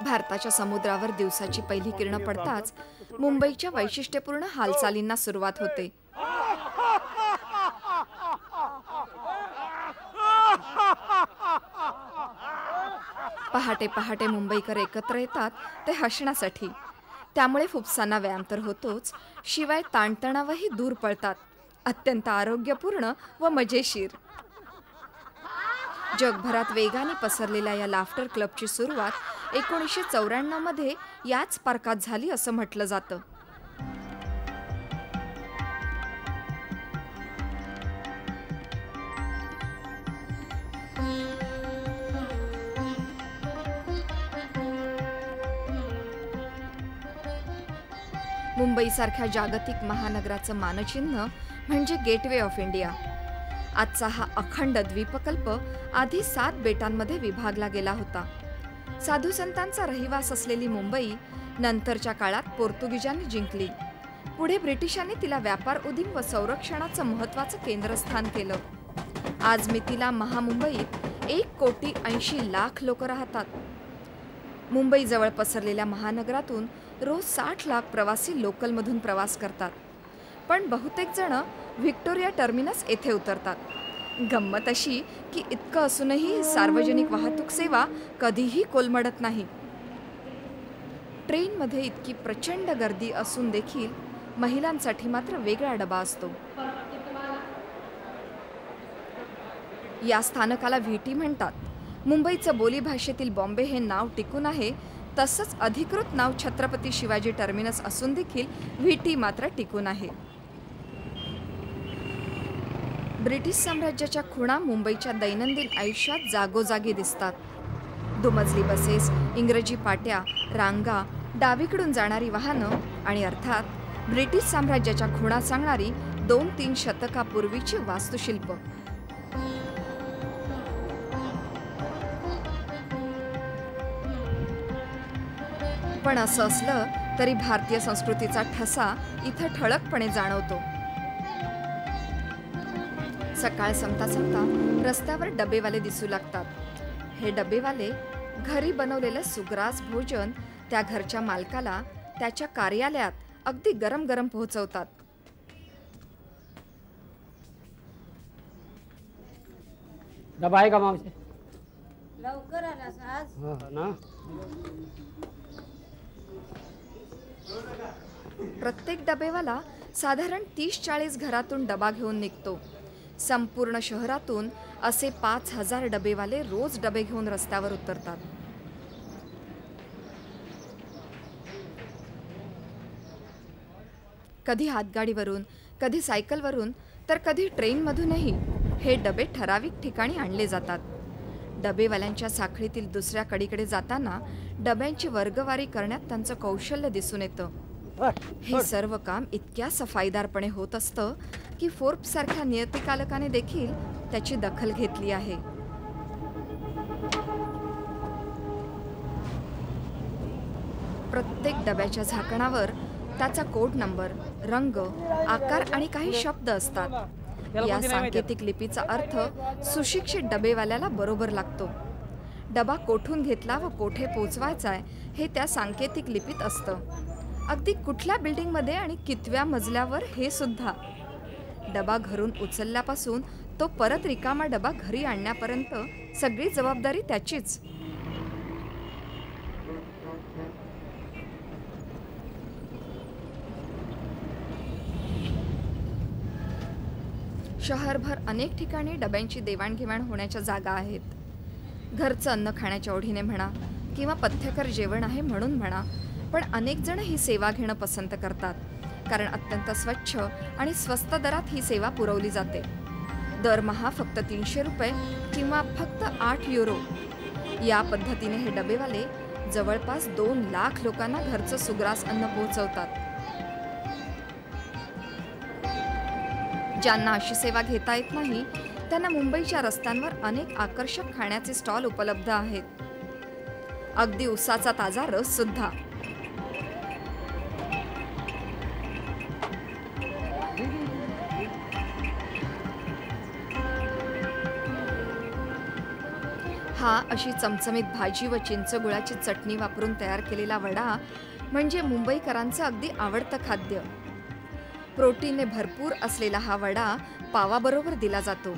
भारताच्या समुद्रावर दिवसाची पहिली किरणं पडताच मुंबईच्या वैशिष्ट्यपूर्ण हालचालींना सुरुवात होते. पहाटे पहाटे मुंबईकर एकत्र येतात ते हसण्यासाठी. त्यामुळे फुफ्सांना व्यायाम तर होतोच, शिवाय ताणतणावही दूर पळतात. अत्यंत आरोग्यपूर्ण व मजेशीर. जगभरात वेगाने पसरलेल्या या लाफ्टर क्लबची सुरुवात 1994 मध्ये याच पार्कात झाली असं म्हटलं जातं. मुंबईसारख्या जागतिक महानगराचं मानचिन्ह म्हणजे गेटवे ऑफ इंडिया. आजचा हा अखंड द्वीपकल्प आधी 7 बेटांमध्ये विभागला गेला होता. साधू संतांचा रहिवास असलेली मुंबई नंतरच्या काळात पोर्तुगीजांनी जिंकली. पुढे ब्रिटिशांनी तिला व्यापार उदीम व संरक्षणाचं महत्त्वाचं केंद्रस्थान केलं. आज मितीला महामुंबईत 1,80,00,000 लोक राहतात. मुंबईजवळ पसरलेल्या महानगरातून रोज 60 लाख प्रवासी लोकलमधून प्रवास करतात. पण बहुतेक जण व्हिक्टोरिया टर्मिनस येथे उतरतात. गंमत अशी की इतकं असूनही सार्वजनिक वाहतूक सेवा कधीही कोलमडत नाही. ट्रेनमध्ये इतकी प्रचंड गर्दी असून देखील महिलांसाठी मात्र वेगळा डबा असतो. या स्थानकाला व्हीटी म्हणतात. मुंबईचं बोलीभाषेतील बॉम्बे हे नाव टिकून आहे, तसंच अधिकृत नाव छत्रपती शिवाजी टर्मिनस असून देखील व्हीटी मात्र टिकून आहे. ब्रिटिश साम्राज्याच्या खुणा मुंबईच्या दैनंदिन आयुष्यात जागोजागी दिसतात. दुमजली बसेस, इंग्रजी पाट्या, रांगा, डावीकडून जाणारी वाहनं आणि अर्थात ब्रिटिश साम्राज्याच्या खुणा सांगणारी 2-3 शतकापूर्वीची वास्तुशिल्प. पण असं असलं तरी भारतीय संस्कृतीचा ठसा इथं ठळकपणे जाणवतो. सकाळ संपता संपता रस्त्यावर डबेवाले दिसू लागतात. हे डबेवाले घरी बनवलेलं सुग्रास भोजन त्या घरच्या मालकाला त्याच्या कार्यालयात अगदी गरम गरम पोहोचवतात. डबा आहे का मावशी? लवकर आलास आज? ना. प्रत्येक डबेवाला साधारण 30-40 घरातून डबा घेऊन निघतो. संपूर्ण शहरातून असे 5,000 डबेवाले रोज डबे घेऊन रस्त्यावर उतरतात. कधी हातगाडीवरून, कधी सायकलवरून, तर कधी ट्रेनमधूनही हे डबे ठराविक ठिकाणी आणले जातात. डबेवाल्यांच्या साखळीतील दुसऱ्या कडीकडे जाताना डब्यांची वर्गवारी करण्यात त्यांचं कौशल्य दिसून येतं. हे सर्व काम इतक्या सफाईदारपणे होत असतं की फोर्ब्स सारख्या नियतिकालकाने देखील त्याची दखल घेतली आहे. प्रत्येक डब्याच्या झाकणावर त्याचा कोड नंबर, रंग, आकार आणि काही शब्द असतात. या सांकेतिक लिपीचा अर्थ सुशिक्षित डबेवाल्याला बरोबर लागतो. डबा कोठून घेतला व कोठे पोचवायचा हे त्या सांकेतिक लिपीत असतं. अगदी कुठल्या बिल्डिंगमध्ये आणि कितव्या मजल्यावर हे सुद्धा. डबा घरून उचलल्यापासून तो परत रिकामा डबा घरी आणण्यापर्यंत सगळी जबाबदारी त्याचीच. शहरभर अनेक ठिकाणी डब्यांची देवाणघेवाण होण्याच्या जागा आहेत. घरचं अन्न खाण्याच्या ओढीने म्हणा किंवा पथ्यकर जेवण आहे म्हणून म्हणा, पण अनेक जण ही सेवा घेणं पसंत करतात, कारण अत्यंत स्वच्छ आणि स्वस्त दरात ही सेवा पुरवली जाते. दरमहा फक्त 300 रुपये किंवा फक्त 8 युरो या पद्धतीने हे डबेवाले जवळपास 2 लाख लोकांना घरचं सुग्रास अन्न पोहोचवतात. ज्यांना अशी सेवा घेता येत नाही त्यांना मुंबईच्या रस्त्यांवर अनेक आकर्षक खाण्याचे स्टॉल उपलब्ध आहेत. अगदी उसाचा ताजा रस सुद्धा. हा अशी चमचमीत भाजी व चिंचगुळाची चटणी वापरून तयार केलेला वडा म्हणजे मुंबईकरांचं अगदी आवडतं खाद्य. प्रोटीनने भरपूर असलेला हा वडा पावाबरोबर दिला जातो.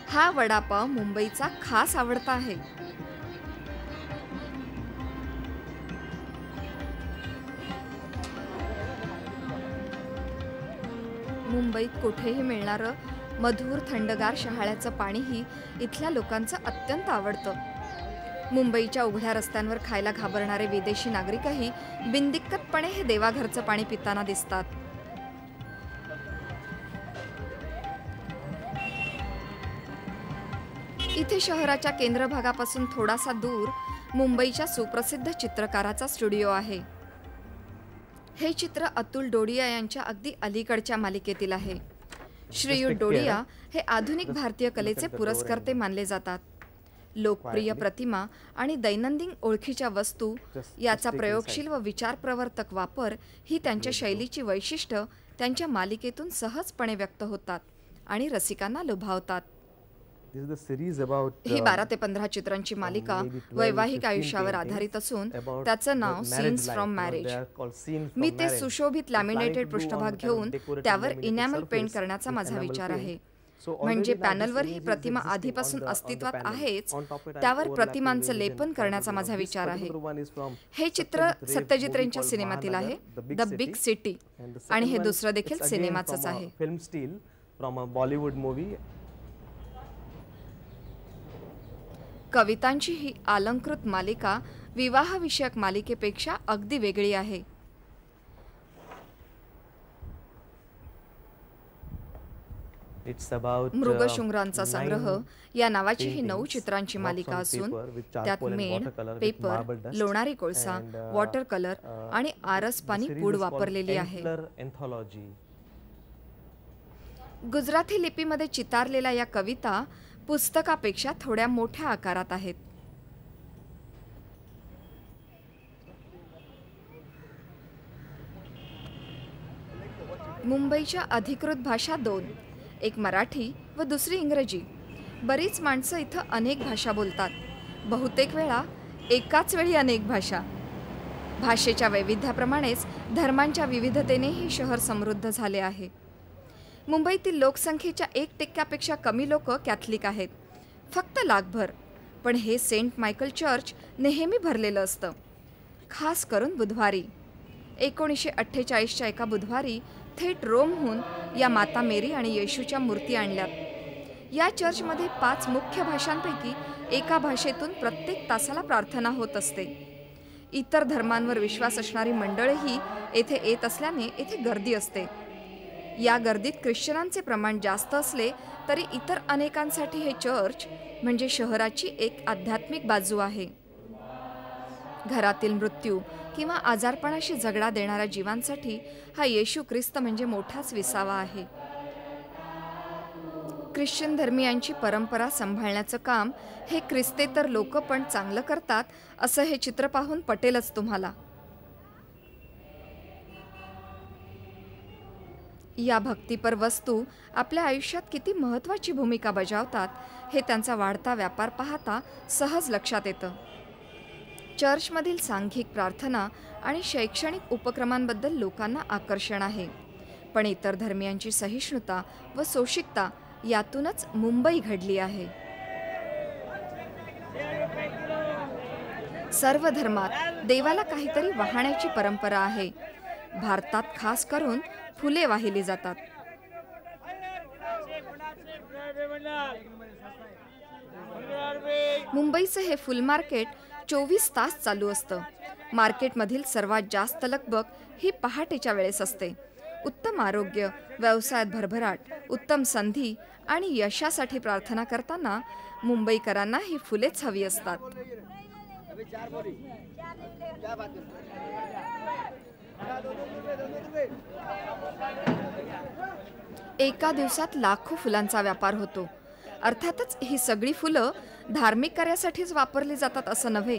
हा वडापाव मुंबईचा खास आवडता आहे. मुंबईत कुठेही मिळणारं मधुर थंडगार शहाळ्याचं पाणीही इथल्या लोकांचं अत्यंत आवडतं. मुंबईच्या उघड्या रस्त्यांवर खायला घाबरणारे विदेशी नागरिकही बिनदिक्कतपणे हे देवाघरचं पाणी पिताना दिसतात. इथे शहराच्या केंद्र भागापासून थोडासा दूर मुंबईच्या सुप्रसिद्ध चित्रकाराचा स्टुडिओ आहे. हे चित्र अतुल डोडिया यांच्या अगदी अलीकडच्या मालिकेतील आहे. श्रीयुत डोडिया हे आधुनिक भारतीय कलेचे पुरस्कर्ते मानले जातात. लोकप्रिय प्रतिमा आणि दैनंदिन ओळखीच्या वस्तू याचा प्रयोगशील व विचारप्रवर्तक वापर ही त्यांच्या शैलीची वैशिष्ट्य त्यांच्या मालिकेतून सहजपणे व्यक्त होतात आणि रसिकांना लुभावतात. ही 12 ते 15 चित्रांची मालिका वैवाहिक आयुष्यावर आधारित असून त्याचं नाव सीन्स फ्रॉम मॅरेज. मी ते सुशोभित लॅमिनेटेड पृष्ठभाग घेऊन त्यावर इनॅमल पेंट करण्याचा माझा विचार आहे. म्हणजे पॅनलवर ही प्रतिमा आधीपासून अस्तित्वात आहेच, त्यावर प्रतिमांचं लेपन करण्याचा माझा विचार आहे. हे चित्र सत्यजित रेंच्या सिनेमातील आहे, द बिग सिटी, आणि हे दुसरं देखील सिनेमाचंच आहे. कवितांची ही अलंकृत मालिका विवाहविषयक मालिकेपेक्षा अगदी वेगळी आहे. मृगशृंगारांचा संग्रह या नावाची ही 9 चित्रांची मालिका असून त्यात मेण, पेपर, लोणारी कोळसा, वॉटर कलर आणि आरस पानी पूड वापरलेली आहे. गुजराती लिपीमध्ये चितारलेल्या या कविता पुस्तकापेक्षा थोड्या मोठ्या आकारात आहेत. मुंबईच्या अधिकृत भाषा 2, एक मराठी व दुसरी इंग्रजी. बरीच माणसं इथं अनेक भाषा बोलतात. बहुतेक वेळा एकाच वेळी अनेक भाषा. भाषेच्या वैविध्याप्रमाणेच धर्मांच्या विविधतेने हे शहर समृद्ध झाले आहे. मुंबईतील लोकसंख्येच्या 1% कमी लोक कॅथलिक आहेत, फक्त लाखभर. पण हे सेंट मायकल चर्च नेहमी भरलेलं असतं, खास करून बुधवारी. 1948च्या एका बुधवारी थेट रोमहून या माता मेरी आणि येशूच्या मूर्ती आणल्यात. या चर्चमध्ये 5 मुख्य भाषांपैकी एका भाषेतून प्रत्येक तासाला प्रार्थना होत असते. इतर धर्मांवर विश्वास असणारी मंडळीही येथे येत असल्याने येथे गर्दी असते. या गर्दीत ख्रिश्चनांचे प्रमाण जास्त असले तरी इतर अनेकांसाठी हे चर्च म्हणजे शहराची एक आध्यात्मिक बाजू आहे. घरातील मृत्यू किंवा आजारपणाशी झगडा देणाऱ्या जीवांसाठी हा येशू ख्रिस्त म्हणजे मोठाच विसावा आहे. ख्रिश्चन धर्मियांची परंपरा सांभाळण्याचं काम हे ख्रिस्तेतर लोक पण चांगलं करतात असं हे चित्र पाहून पटेलच तुम्हाला. या भक्तिपर वस्तू आपल्या आयुष्यात किती महत्त्वाची भूमिका बजावतात हे त्यांचा वाढता व्यापार पाहता सहज लक्षात येतं. चर्चमधील सांघिक प्रार्थना आणि शैक्षणिक उपक्रमांबद्दल लोकांना आकर्षण आहे, पण इतर धर्मियांची सहिष्णुता व सोशिकता यातूनच मुंबई घडली आहे. सर्व धर्मात देवाला काहीतरी वाहण्याची परंपरा आहे. भारतात खास करून फुले वाहिली जातात. मुंबईचं हे फुल मार्केट 24 तास चालू असतं. मार्केटमधील सर्वात जास्त लगबग ही पहाटेच्या वेळेस असते. उत्तम आरोग्य, व्यवसायात भरभराट, उत्तम संधी आणि यशासाठी प्रार्थना करताना मुंबईकरांना ही फुलेच हवी असतात. एका दिवसात लाखो फुलांचा व्यापार होतो. अर्थातच ही सगळी फुलं धार्मिक कार्यासाठीच वापरली जातात असं नव्हे,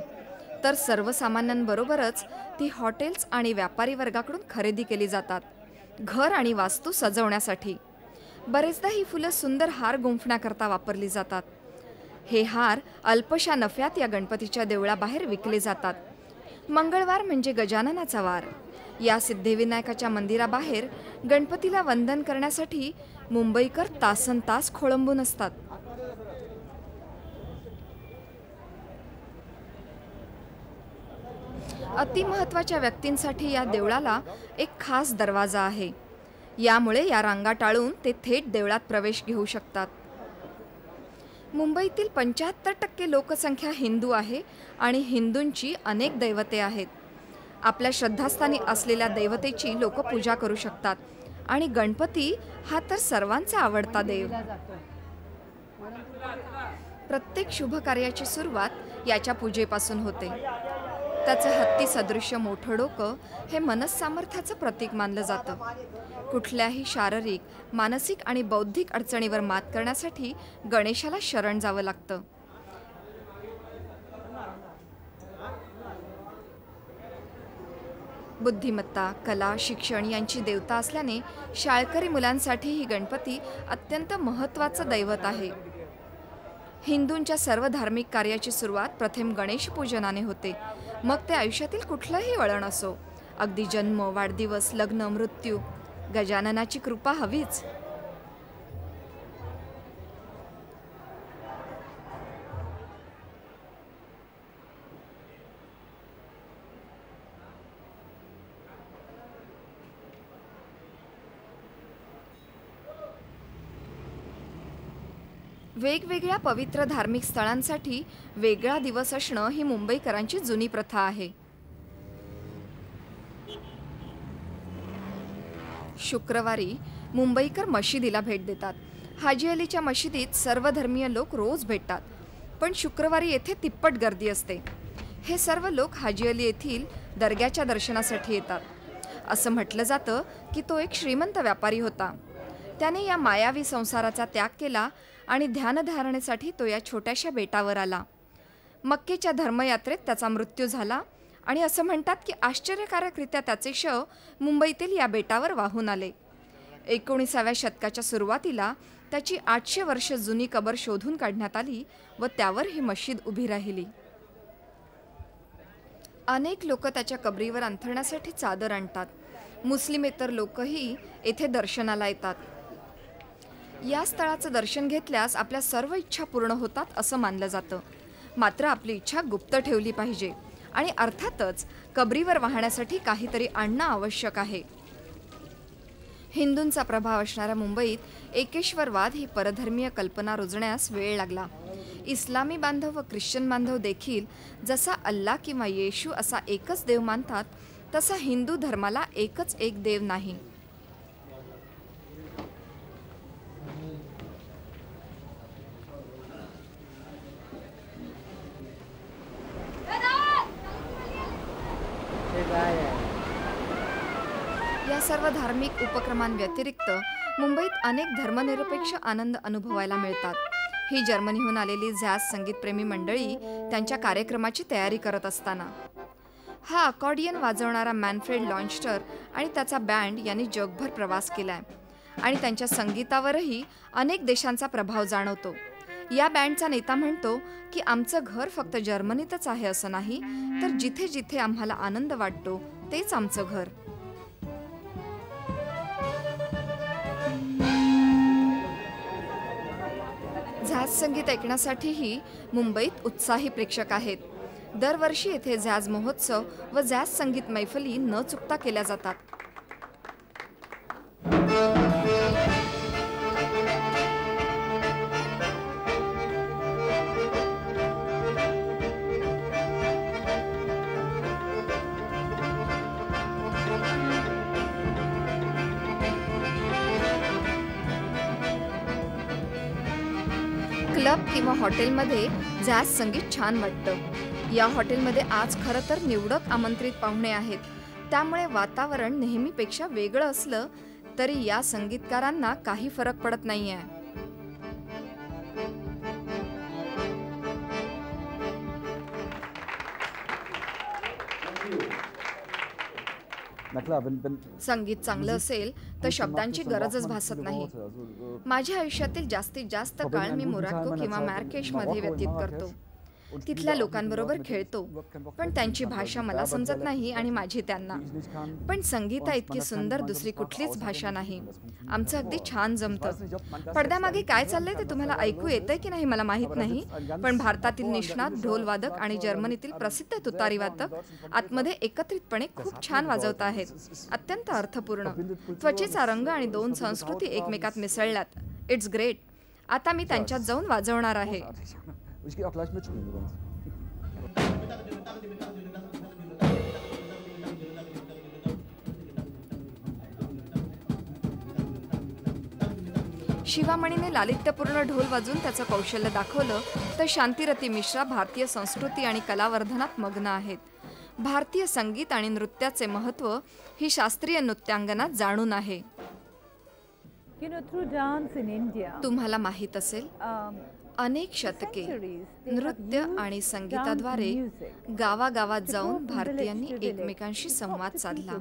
तर सर्वसामान्यांबरोबरच ती हॉटेल्स आणि व्यापारी वर्गाकडून खरेदी केली जातात, घर आणि वास्तू सजवण्यासाठी. बरेचदा ही फुलं सुंदर हार गुंफण्याकरता वापरली जातात. हे हार अल्पशा नफ्यात या गणपतीच्या देवळाबाहेर विकले जातात. मंगळवार म्हणजे गजाननाचा वार. या सिद्धिविनायकाच्या मंदिराबाहेर गणपतीला वंदन करण्यासाठी मुंबईकर तासनतास खोळंबून असतात. अतिमहत्त्वाच्या व्यक्तींसाठी या देवळाला एक खास दरवाजा आहे. यामुळे या रांगा टाळून ते थेट देवळात प्रवेश घेऊ शकतात. मुंबईतील 75% लोकसंख्या हिंदू आहे आणि हिंदूंची अनेक दैवते आहेत. आपल्या श्रद्धास्थानी असलेल्या दैवतेची लोक पूजा करू शकतात आणि गणपती हा तर सर्वांचा आवडता देव. प्रत्येक शुभ कार्याची सुरुवात याच्या पूजेपासून होते. त्याचं हत्ती सदृश्य मोठं डोकं हे मनस्सामर्थ्याचं प्रतीक मानलं जातं. कुठल्याही शारीरिक, मानसिक आणि बौद्धिक अडचणीवर मात करण्यासाठी गणेशाला शरण जावं लागतं. बुद्धिमत्ता, कला, शिक्षण यांची देवता असल्याने शाळकरी मुलांसाठी ही गणपती अत्यंत महत्त्वाचं दैवत आहे. हिंदूंच्या सर्व धार्मिक कार्याची सुरुवात प्रथम गणेश पूजनाने होते. मग ते आयुष्यातील कुठलंही वळण असो, अगदी जन्म, वाढदिवस, लग्न, मृत्यू, गजाननाची कृपा हवीच. वेगवेगळ्या पवित्र धार्मिक स्थळांसाठी वेगळा दिवस असणं ही मुंबईकरांची जुनी प्रथा आहे. शुक्रवारी मुंबईकर मशिदीला भेट देतात. हाजी अलीच्या मशिदीत सर्व धर्मीय लोक रोज भेटतात, पण शुक्रवारी येथे तिप्पट गर्दी असते. हे सर्व लोक हाजी अली येथील दर्ग्याच्या दर्शनासाठी येतात. असं म्हटलं जातं की तो एक श्रीमंत व्यापारी होता. त्याने या मायावी संसाराचा त्याग केला आणि ध्यानधारणेसाठी तो या छोट्याशा बेटावर आला. मक्केच्या धर्मयात्रेत त्याचा मृत्यू झाला आणि असं म्हणतात की आश्चर्यकारकरित्या त्याचे शव मुंबईतील या बेटावर वाहून आले. 19व्या शतकाच्या सुरुवातीला त्याची 800 वर्ष जुनी कबर शोधून काढण्यात आली व त्यावर ही मशीद उभी राहिली. अनेक लोक त्याच्या कबरीवर अंथरण्यासाठी चादर आणतात. मुस्लिमेतर लोकही येथे दर्शनाला येतात. या स्थळाचं दर्शन घेतल्यास आपल्या सर्व इच्छा पूर्ण होतात असं मानलं जातं. मात्र आपली इच्छा गुप्त ठेवली पाहिजे आणि अर्थातच कबरीवर वाहण्यासाठी काहीतरी आणणं आवश्यक आहे. हिंदूंचा प्रभाव असणाऱ्या मुंबईत एकेश्वरवाद ही परधर्मीय कल्पना रुजण्यास वेळ लागला. इस्लामी बांधव व ख्रिश्चन बांधव देखील जसा अल्ला किंवा येशू असा एकच देव मानतात, तसा हिंदू धर्माला एकच एक देव नाही. या सर्व धार्मिक उपक्रमांव्यतिरिक्त मुंबईत अनेक धर्मनिरपेक्ष आनंद अनुभवायला मिळतात. ही जर्मनीहून आलेली झॅझ संगीतप्रेमी मंडळी त्यांच्या कार्यक्रमाची तयारी करत असताना हा अकॉर्डियन वाजवणारा मॅनफ्रेड लॉन्स्टर आणि त्याचा बँड यांनी जगभर प्रवास केलाय आणि त्यांच्या संगीतावरही अनेक देशांचा प्रभाव जाणवतो. या बँडचा नेता म्हणतो की आमचं घर फक्त जर्मनीतच आहे असं नाही, तर जिथे जिथे आम्हाला आनंद वाटतो तेच आमचं घर. झॅझ संगीत ऐकण्यासाठीही मुंबईत उत्साही प्रेक्षक आहेत. दरवर्षी येथे झॅझ महोत्सव व झॅझ संगीत मैफली न चुकता केल्या जातात. क्लब किंवा हॉटेलमध्ये झॅझ संगीत छान वाटतं. या हॉटेलमध्ये आज खरं तर निवडक आमंत्रित पाहुणे आहेत, त्यामुळे वातावरण नेहमीपेक्षा वेगळं असलं तरी या संगीतकारांना काही फरक पडत नाहीये. संगीत चांगलं असेल तर शब्दांची गरजच भासत नाही. माझ्या आयुष्यातील जास्तीत जास्त काळ मी मोरक्को किंवा मार्राकेशमध्ये व्यतीत करतो. तिथल्या लोकांबरोबर खेळतो, पण त्यांची भाषा मला समजत नाही आणि माझी त्यांना. पण संगीता इतकी सुंदर दुसरी कुठलीच भाषा नाही. आमचं अगदी छान जमतं. पडद्यामागे काय चाललंय ते तुम्हाला ऐकू येतंय की नाही मला माहीत नाही, पण भारतातील निष्णात ढोलवादक आणि जर्मनीतील प्रसिद्ध तुतारीवादक आतमध्ये एकत्रितपणे खूप छान वाजवत आहेत. अत्यंत अर्थपूर्ण. त्वचेचा रंग आणि दोन संस्कृती एकमेकात मिसळल्यात. It's great. आता मी त्यांच्यात जाऊन वाजवणार आहे. Ich gehe auch gleich mitspielen übrigens. शिवामणीने लालित्यपूर्ण ढोल वाजवून त्याचं कौशल्य दाखवलं तर शांतिरती मिश्रा भारतीय संस्कृती आणि कलावर्धनात मग्न आहेत. भारतीय संगीत आणि नृत्याचे महत्त्व ही शास्त्रीय नृत्यांगना जाणून आहे. तुम्हाला माहीत असेल, अनेक शतके नृत्य आणि संगीताद्वारे गावागावात जाऊन भारतीयांनी एकमेकांशी संवाद साधला.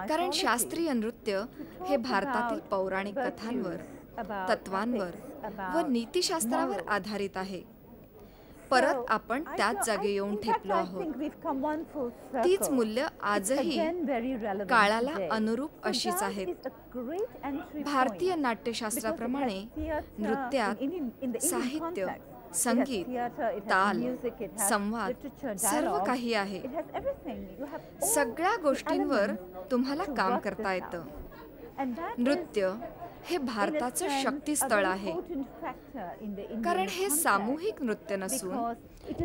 कारण शास्त्रीय नृत्य हे भारतातील पौराणिक कथांवर, तत्वांवर व नीतिशास्त्रावर आधारित आहे. परत आपण त्याच जागी येऊन ठेपलो आहोत. तीच मूल्य आजही काळाला अनुरूप अशीच आहेत. भारतीय नाट्यशास्त्राप्रमाणे नृत्यात साहित्य, संगीत, ताल, संवाद सर्व काही आहे. सगळ्या गोष्टींवर तुम्हाला काम करता येतं. नृत्य हे भारताचं शक्तिस्थळ आहे, कारण हे सामूहिक नृत्य नसून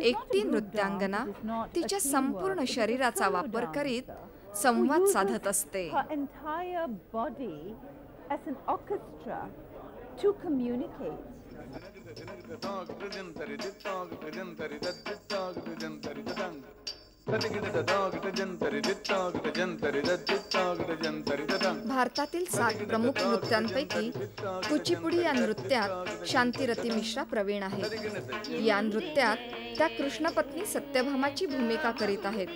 एकटी नृत्यांगना तिच्या संपूर्ण शरीराचा वापर करीत संवाद साधत असते. भारतातील 7 प्रमुख नृत्यांपैकी कुचिपुडी या नृत्यात शांतिरती मिश्रा प्रवीण आहेत. या नृत्यात त्या कृष्णपत्नी सत्यभामाची भूमिका करीत आहेत.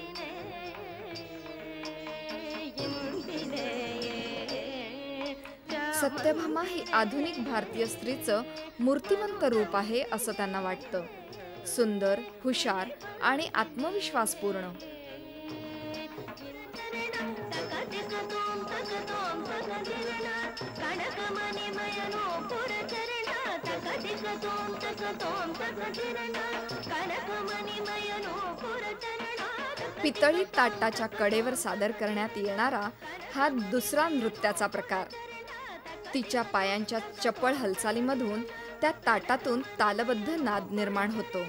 सत्यभामा ही आधुनिक भारतीय स्त्रीचं मूर्तिमंत रूप आहे असं त्यांना वाटतं. सुंदर, हुशार आणि आत्मविश्वासपूर्ण. पितळी ताटाच्या कडेवर सादर करण्यात येणारा हा दुसरा नृत्याचा प्रकार. तिच्या पायांच्या चपळ हालचालीमधून त्या ताटातून तालबद्ध नाद निर्माण होतो.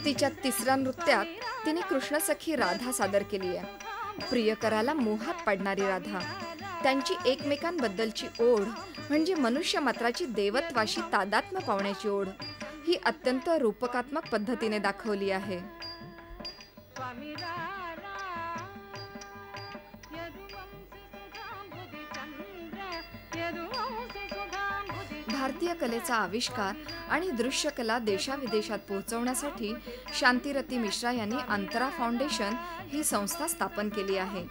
तिच्या तिसऱ्या नृत्यात तिने कृष्णसखी राधा सादर केली आहे. प्रियकराला मोहात पाडणारी राधा. त्यांची एकमेकांबद्दलची ओढ म्हणजे मनुष्य मात्राची देवत्वाशी तादात्म्य पावण्याची ओढ ही अत्यंत रूपकात्मक पद्धतीने दाखवली आहे. भारतीय कलेचा आविष्कार आणि दृश्यकला देशाविदेशात पोहोचवण्यासाठी शांतिरती मिश्रा यांनी अंतरा फाउंडेशन ही संस्था स्थापन केली आहे.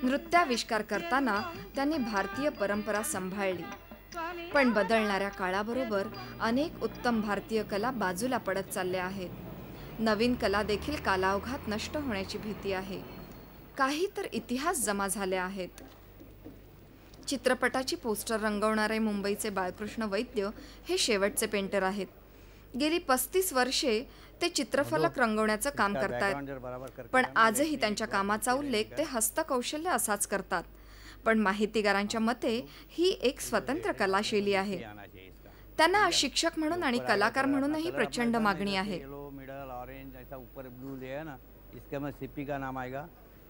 नृत्याविष्कार करताना त्यांनी भारतीय परंपरा सांभाळली, पण बदलणाऱ्या काळाबरोबर अनेक उत्तम भारतीय कला बाजूला पडत चालल्या आहेत. नवीन कला देखील कालावघात नष्ट होण्याची भीती आहे. काही तर इतिहास जमा झाले आहेत. चित्रपटाची पोस्टर रंगवणारे मुंबईचे बाळकृष्ण वैद्य हे शेवटचे पेंटर आहेत. गेली 35 वर्षे ते चित्रफलक रंगवण्याचं काम करतायत, पण आजही त्यांच्या कामाचा उल्लेख ते हस्तकौशल्य असाच करतात. पण माहितीगारांच्या मते ही एक स्वतंत्र कलाशैली आहे. त्यांना शिक्षक म्हणून आणि कलाकार म्हणूनही प्रचंड मागणी आहे.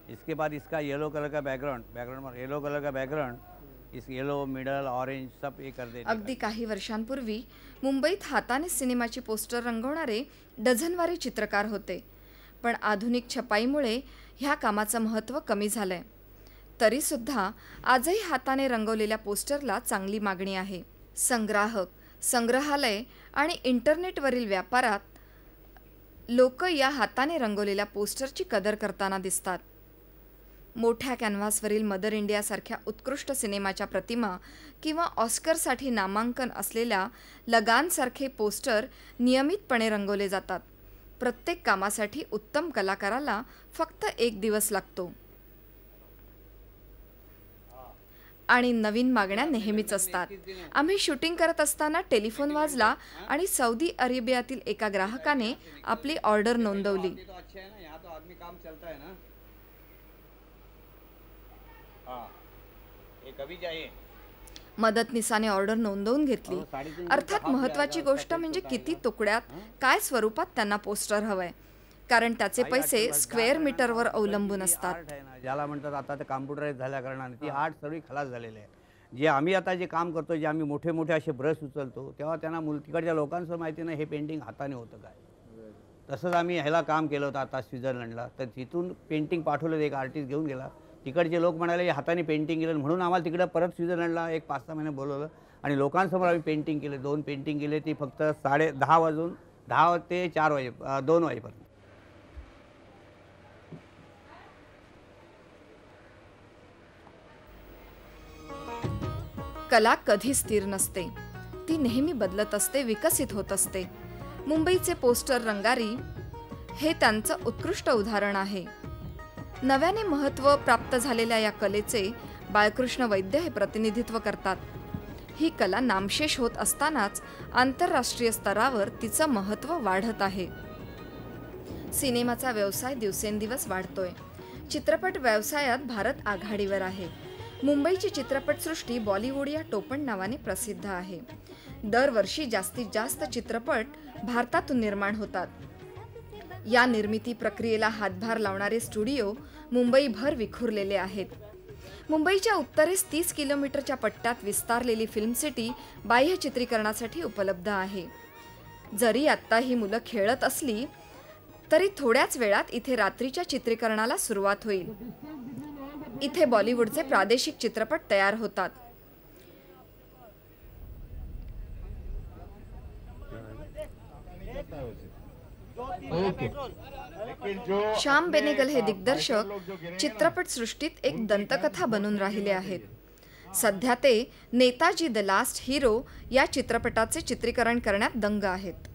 इसके बाद इसका येलो कलर का बैकग्राउंड येलो कलर का बैकग्राउंड, इस येलो मिडल ऑरेंज सब ये कर देते. अगदी काही वर्षांपूर्वी मुंबईत हाताने सिनेमाची पोस्टर रंगवणारे डझनवारी चित्रकार होते, पण आधुनिक छपाईमुळे ह्या कामाचं महत्त्व कमी झालंय. तरीसुद्धा आजही हाताने रंगवलेल्या पोस्टरला चांगली मागणी आहे. संग्राहक, संग्रहालय आणि इंटरनेटवरील व्यापारात लोक या हाताने रंगवलेल्या पोस्टरची कदर करताना दिसतात. मोठ्या कॅनव्हासवरील मदर इंडियासारख्या उत्कृष्ट सिनेमाच्या प्रतिमा किंवा ऑस्करसाठी नामांकन असलेल्या लगानसारखे पोस्टर नियमितपणे रंगवले जातात. प्रत्येक कामासाठी उत्तम कलाकाराला फक्त 1 दिवस लागतो आणि नवीन मागण्या नेहमीच असतात. आम्ही शूटिंग करत असताना टेलिफोन वाजला आणि सौदी अरेबियातील एका ग्राहकाने आपली ऑर्डर नोंदवली. मदतनीसाने ऑर्डर नोंदवून घेतली. अर्थात महत्त्वाची गोष्ट म्हणजे किती तुकड्यात, काय स्वरूपात त्यांना पोस्टर हवंय, कारण त्याचे पैसे स्क्वेअर मीटरवर अवलंबून असतात. ज्याला म्हणतात आता ते कॉम्प्युटराइज झाल्या कारणाने ती आर्ट सर्व खलास झालेले आहे. जे आम्ही आता जे काम करतो, जे आम्ही मोठे मोठे असे ब्रश उचलतो, तेव्हा त्यांना तिकडच्या लोकांचं माहिती नाही हे पेंटिंग हाताने होतं काय. तसंच आम्ही ह्याला काम केलं होतं आता स्वित्झर्लंडला. तर तिथून पेंटिंग पाठवलं, एक आर्टिस्ट घेऊन गेला. तिकडचे लोक म्हणाले हाताने पेंटिंग केलं, म्हणून आम्हाला तिकडं परत स्वित्झर्लंडला 1-5-6 महिने बोलवलं आणि लोकांसमोर आम्ही पेंटिंग केले. 2 पेंटिंग केले, ती फक्त 10:30 वाजून 10 ते 4 2 वाजेपर्यंत. कला कधी स्थिर नसते, ती नेहमी बदलत असते, विकसित होत असते. मुंबईचे पोस्टर रंगारी हे त्यांचं उत्कृष्ट उदाहरण आहे. नव्याने महत्त्व प्राप्त झालेल्या या कलेचे बाळकृष्ण वैद्य हे प्रतिनिधित्व करतात. ही कला नामशेष होत असतानाच आंतरराष्ट्रीय स्तरावर तिचं महत्त्व वाढत आहे. सिनेमाचा व्यवसाय दिवसेंदिवस वाढतोय. चित्रपट व्यवसायात भारत आघाडीवर आहे. मुंबईची चित्रपटसृष्टी बॉलिवूड या टोपण नावाने प्रसिद्ध आहे. दरवर्षी जास्तीत जास्त चित्रपट भारतातून निर्माण होतात. या निर्मिती प्रक्रियेला हातभार लावणारे स्टुडिओ मुंबईभर विखुरलेले आहेत. मुंबईच्या उत्तरेस 30 किलोमीटरच्या पट्ट्यात विस्तारलेली फिल्म सिटी बाह्य चित्रीकरणासाठी उपलब्ध आहे. जरी आत्ता ही मुलं खेळत असली तरी थोड्याच वेळात इथे रात्रीच्या चित्रीकरणाला सुरुवात होईल. इथे बॉलिवूडचे प्रादेशिक चित्रपट तयार होतात. श्याम बेनेगल हे दिग्दर्शक चित्रपटसृष्टीत एक दंतकथा बनून राहिले आहेत. सध्या ते नेताजी द लास्ट हिरो या चित्रपटाचे चित्रीकरण करण्यात दंग आहेत.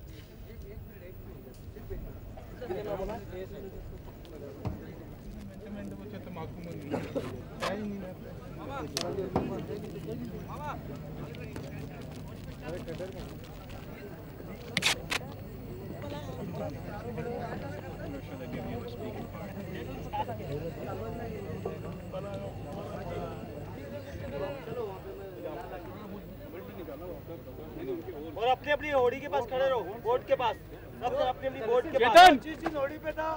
और अपनी अपनी होड़ी के पास खड़े रहो, बोर्ड के पास, सब अपनी अपनी बोर्ड के पास. चीज होड़ी पे था,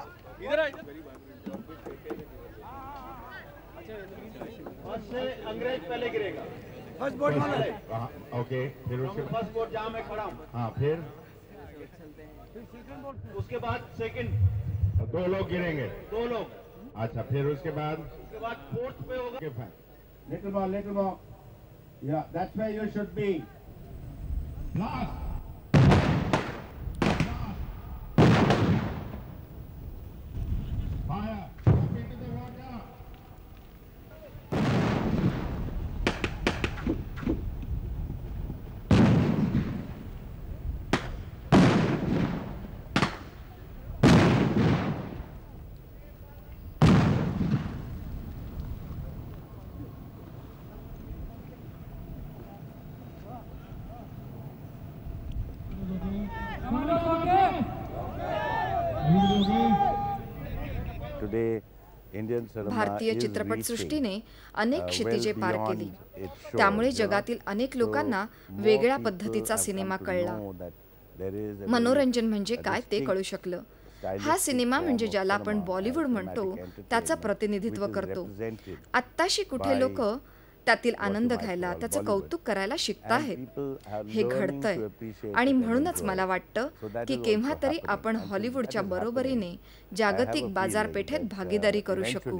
इधर आ. फर्स्ट से अंग्रेज पहले गिरेगा. फर्स्ट बोर्ड वाला है. ओके, फिर उसके फर्स्ट बोर्ड जहाँ मैं खड़ा हूँ. हाँ, फिर उसके बाद सेकंड 2 लोग गिरेंगे. 2 लोग. अच्छा, फिर उसके बाद फोर्थ पे होगा. little more. Yeah, that's where you should be. Blast. Fire. Jump into the water. भारतीय चित्रपटसृष्टीने अनेक क्षितिजे पार केली. त्यामुळे जगातील अनेक लोकांना वेगळ्या पद्धतीचा सिनेमा कळला. मनोरंजन म्हणजे काय ते कळू शकलं. हा सिनेमा म्हणजे ज्याला आपण बॉलिवूड म्हणतो त्याचं प्रतिनिधित्व करतो. आत्ताशी कुठे लोक त्यातील आनंद घ्यायला, त्याचं कौतुक करायला शिकताहेत. हे घडतंय आणि म्हणूनच मला वाटतं की केव्हा तरी आपण हॉलिवूडच्या बरोबरीने जागतिक बाजारपेठेत भागीदारी करू शकू.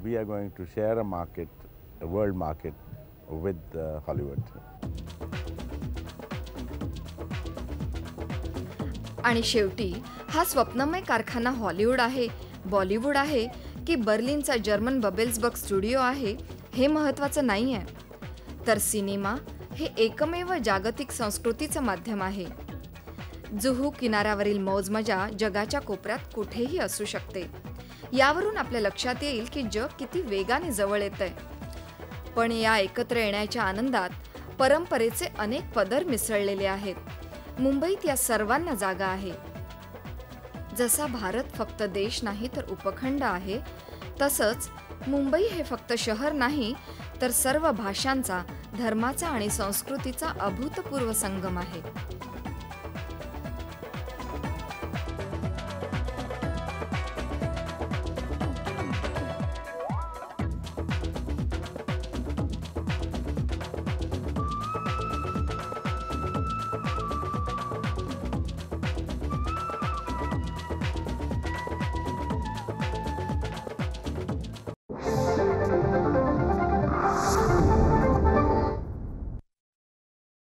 we are going to share a market, a world market with Hollywood. आणि शेवटी हा स्वप्नमय कारखाना हॉलिवूड आहे, बॉलिवूड आहे की बर्लिनचा जर्मन बबेल्सबर्ग स्टुडिओ आहे हे महत्त्वाचं नाही आहे, तर सिनेमा हे एकमेव जागतिक संस्कृतीचं माध्यम आहे. जुहू किनाऱ्यावरील मौजमजा जगाच्या कोपऱ्यात कुठेही असू शकते. यावरून आपल्या लक्षात येईल की जग किती वेगाने जवळ येतंय. पण या एकत्र येण्याच्या आनंदात परंपरेचे अनेक पदर मिसळलेले आहेत. मुंबईत या सर्वांना जागा आहे. जसा भारत फक्त देश नाही तर उपखंड आहे, तसंच मुंबई हे फक्त शहर नाही तर सर्व भाषांचा, धर्माचा आणि संस्कृतीचा अभूतपूर्व संगम आहे.